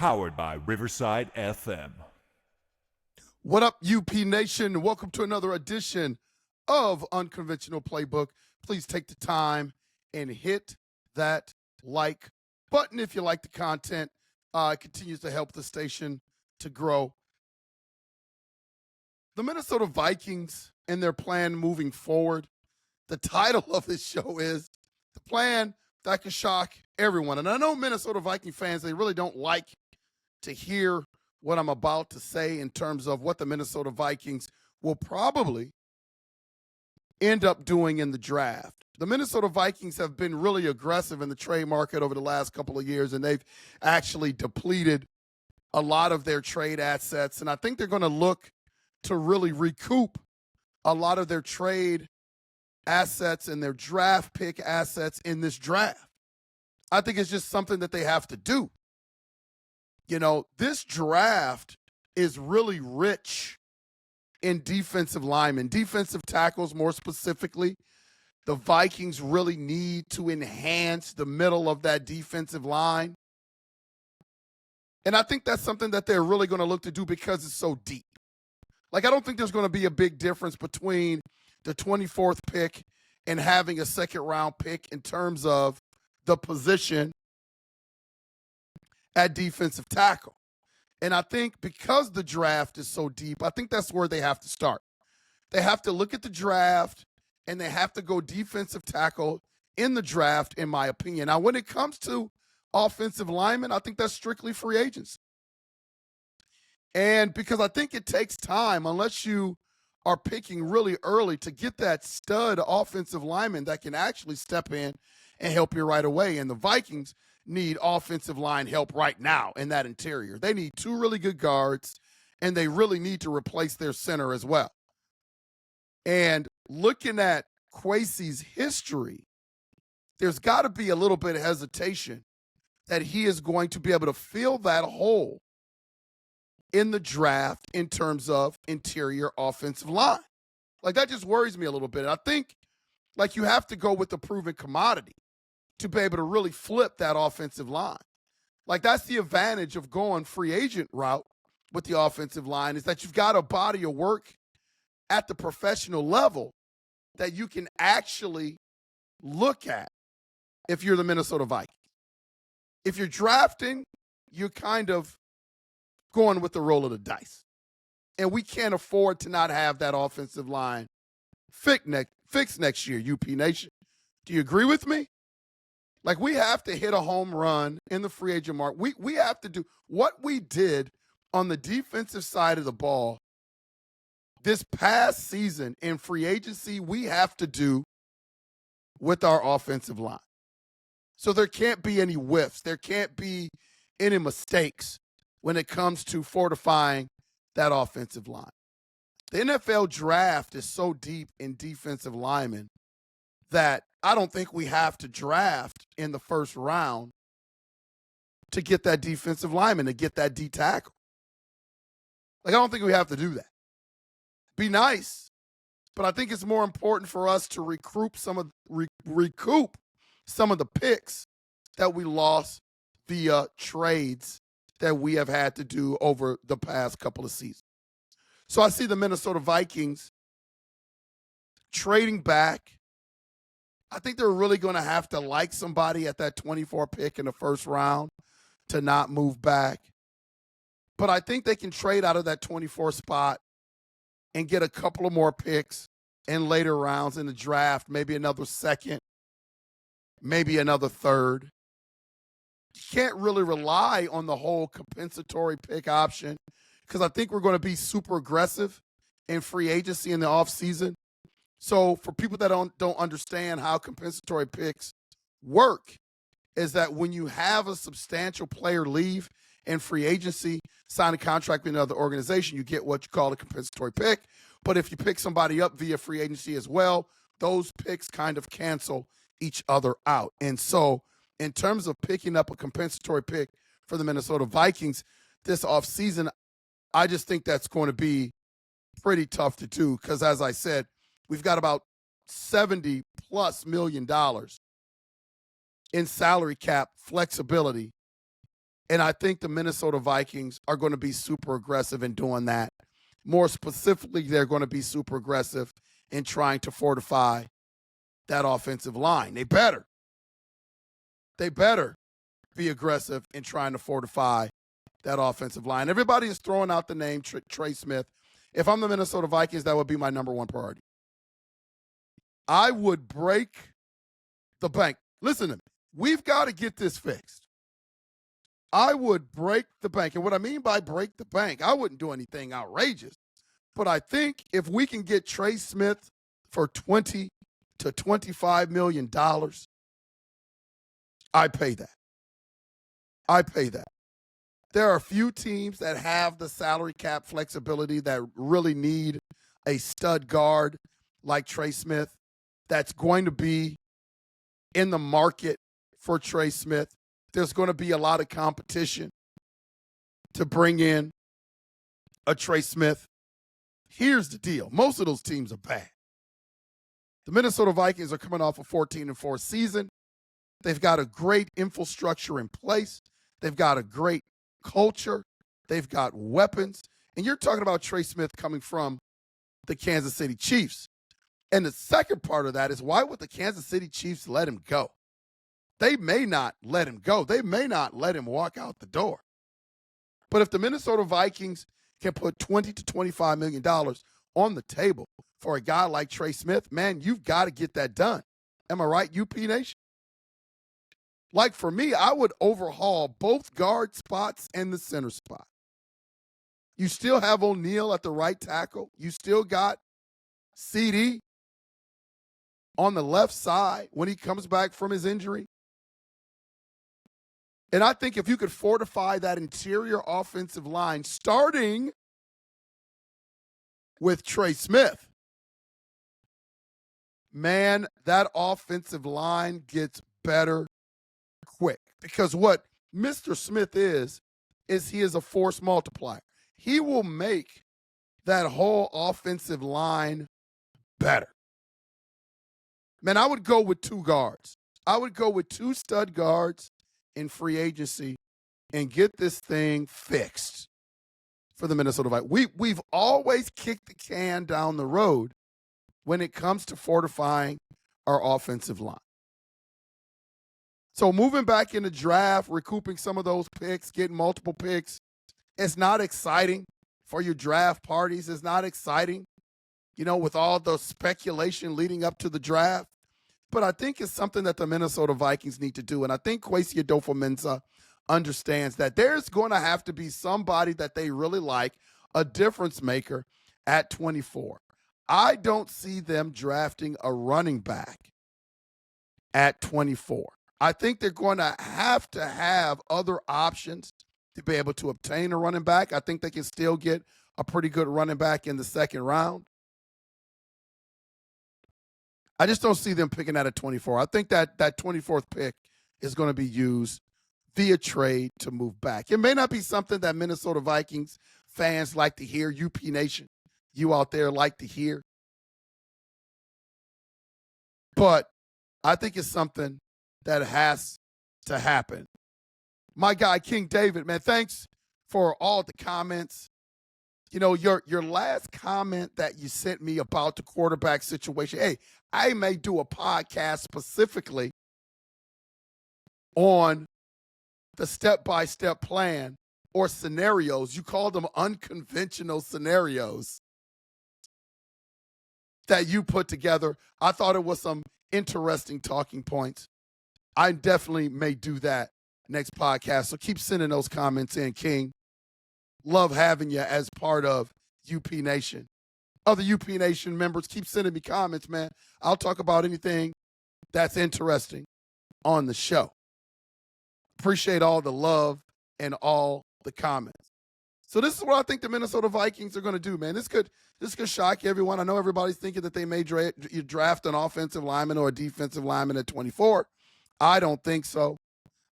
powered by Riverside FM. What up, UP Nation? Welcome to another edition of Unconventional Playbook. Please take the time and hit that like button if you like the content. It continues to help the station to grow. The Minnesota Vikings and their plan moving forward. The title of this show is The Plan That Can Shock Everyone. And I know Minnesota Viking fans, they really don't like to hear what I'm about to say in terms of what the Minnesota Vikings will probably end up doing in the draft. The Minnesota Vikings have been really aggressive in the trade market over the last couple of years, and they've actually depleted a lot of their trade assets. And I think they're going to look to really recoup a lot of their trade assets and their draft pick assets in this draft. I think it's just something that they have to do. You know, this draft is really rich in defensive linemen, defensive tackles more specifically. The Vikings really need to enhance the middle of that defensive line. And I think that's something that they're really going to look to do because it's so deep. Like, I don't think there's going to be a big difference between the 24th pick and having a second-round pick in terms of the position at defensive tackle. And I think because the draft is so deep, I think that's where they have to start. They have to look at the draft, and they have to go defensive tackle in the draft, in my opinion. Now, when it comes to offensive linemen, I think that's strictly free agency. And because I think it takes time, unless you are picking really early, to get that stud offensive lineman that can actually step in and help you right away. And the Vikings need offensive line help right now in that interior. They need two really good guards, and they really need to replace their center as well. And looking at Kwesi's history, there's got to be a little bit of hesitation that he is going to be able to fill that hole in the draft in terms of interior offensive line. Like, that just worries me a little bit. And I think, like, you have to go with the proven commodity to be able to really flip that offensive line. Like, that's the advantage of going free agent route with the offensive line, is that you've got a body of work at the professional level that you can actually look at if you're the Minnesota Vikings. If you're drafting, you're kind of going with the roll of the dice. And we can't afford to not have that offensive line fixed next year, UP Nation. Do you agree with me? Like, we have to hit a home run in the free agent market. We have to do what we did on the defensive side of the ball this past season in free agency, we have to do with our offensive line. So there can't be any whiffs. There can't be any mistakes when it comes to fortifying that offensive line. The NFL draft is so deep in defensive linemen that I don't think we have to draft in the first round to get that defensive lineman, to get that D tackle. Like, I don't think we have to do that. Be nice, but I think it's more important for us to recoup some of the picks that we lost via trades that we have had to do over the past couple of seasons. So I see the Minnesota Vikings trading back. I think they're really going to have to like somebody at that 24 pick in the first round to not move back. But I think they can trade out of that 24 spot and get a couple of more picks in later rounds in the draft, maybe another second, maybe another third. You can't really rely on the whole compensatory pick option because I think we're going to be super aggressive in free agency in the offseason. So for people that don't understand how compensatory picks work, is that when you have a substantial player leave in free agency, sign a contract with another organization, you get what you call a compensatory pick. But if you pick somebody up via free agency as well, those picks kind of cancel each other out. And so in terms of picking up a compensatory pick for the Minnesota Vikings this offseason, I just think that's going to be pretty tough to do because, as I said, we've got about $70+ million in salary cap flexibility And I think the Minnesota Vikings are going to be super aggressive in doing that. More specifically, they're going to be super aggressive in trying to fortify that offensive line. They better be aggressive in trying to fortify that offensive line. Everybody is throwing out the name Trey Smith. If I'm the Minnesota Vikings, that would be my number one priority. I would break the bank. Listen to me. We've got to get this fixed. I would break the bank. And what I mean by break the bank, I wouldn't do anything outrageous. But I think if we can get Trey Smith for $20 to $25 million, I pay that. I pay that. There are a few teams that have the salary cap flexibility that really need a stud guard like Trey Smith that's going to be in the market for Trey Smith. There's going to be a lot of competition to bring in a Trey Smith. Here's the deal. Most of those teams are bad. The Minnesota Vikings are coming off a 14-4 season. They've got a great infrastructure in place. They've got a great culture. They've got weapons. And you're talking about Trey Smith coming from the Kansas City Chiefs. And the second part of that is, why would the Kansas City Chiefs let him go? They may not let him go. They may not let him walk out the door. But if the Minnesota Vikings can put $20 to $25 million on the table for a guy like Trey Smith, man, you've got to get that done. Am I right, UP Nation? Like, for me, I would overhaul both guard spots and the center spot. You still have O'Neal at the right tackle. You still got CD on the left side when he comes back from his injury. And I think if you could fortify that interior offensive line, starting with Trey Smith, man, that offensive line gets better quick. Because what Mr. Smith is he is a force multiplier. He will make that whole offensive line better. Man, I would go with two guards. I would go with two stud guards in free agency and get this thing fixed for the Minnesota Vikings. We've always kicked the can down the road when it comes to fortifying our offensive line. So moving back in the draft, recouping some of those picks, getting multiple picks, it's not exciting for your draft parties. It's not exciting, with all the speculation leading up to the draft. But I think it's something that the Minnesota Vikings need to do. And I think Kwesi Adofo-Mensah understands that there's going to have to be somebody that they really like, a difference maker at 24. I don't see them drafting a running back at 24. I think they're going to have other options to be able to obtain a running back. I think they can still get a pretty good running back in the second round. I just don't see them picking that at 24. I think that 24th pick is going to be used via trade to move back. It may not be something that Minnesota Vikings fans like to hear, UP Nation, you out there like to hear. But I think it's something that has to happen. My guy, King David, man, thanks for all the comments. Your last comment that you sent me about the quarterback situation, hey, I may do a podcast specifically on the step-by-step plan or scenarios. You call them unconventional scenarios that you put together. I thought it was some interesting talking points. I definitely may do that next podcast. So keep sending those comments in, King. Love having you as part of UP Nation. Other UP Nation members, keep sending me comments, man. I'll talk about anything that's interesting on the show. Appreciate all the love and all the comments. So this is what I think the Minnesota Vikings are going to do, man. This could shock everyone. I know everybody's thinking that they may draft an offensive lineman or a defensive lineman at 24. I don't think so.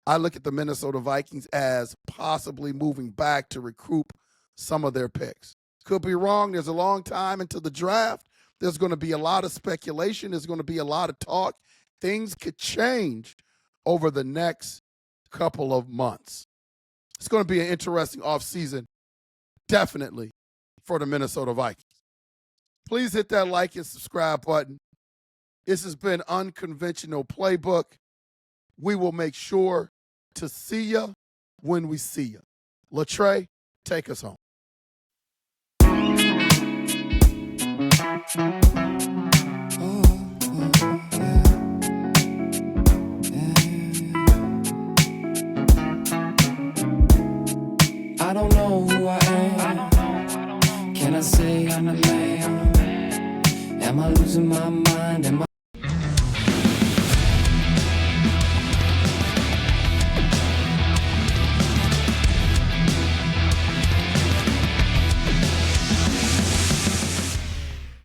I look at the Minnesota Vikings as possibly moving back to recoup some of their picks. Could be wrong. There's a long time until the draft. There's going to be a lot of speculation. There's going to be a lot of talk. Things could change over the next couple of months. It's going to be an interesting offseason, definitely, for the Minnesota Vikings. Please hit that like and subscribe button. This has been Unconventional Playbook. We will make sure to see you when we see you. LaTrey, take us home. I don't know who I am. Can I say I'm a man? Am I losing my mind? Am I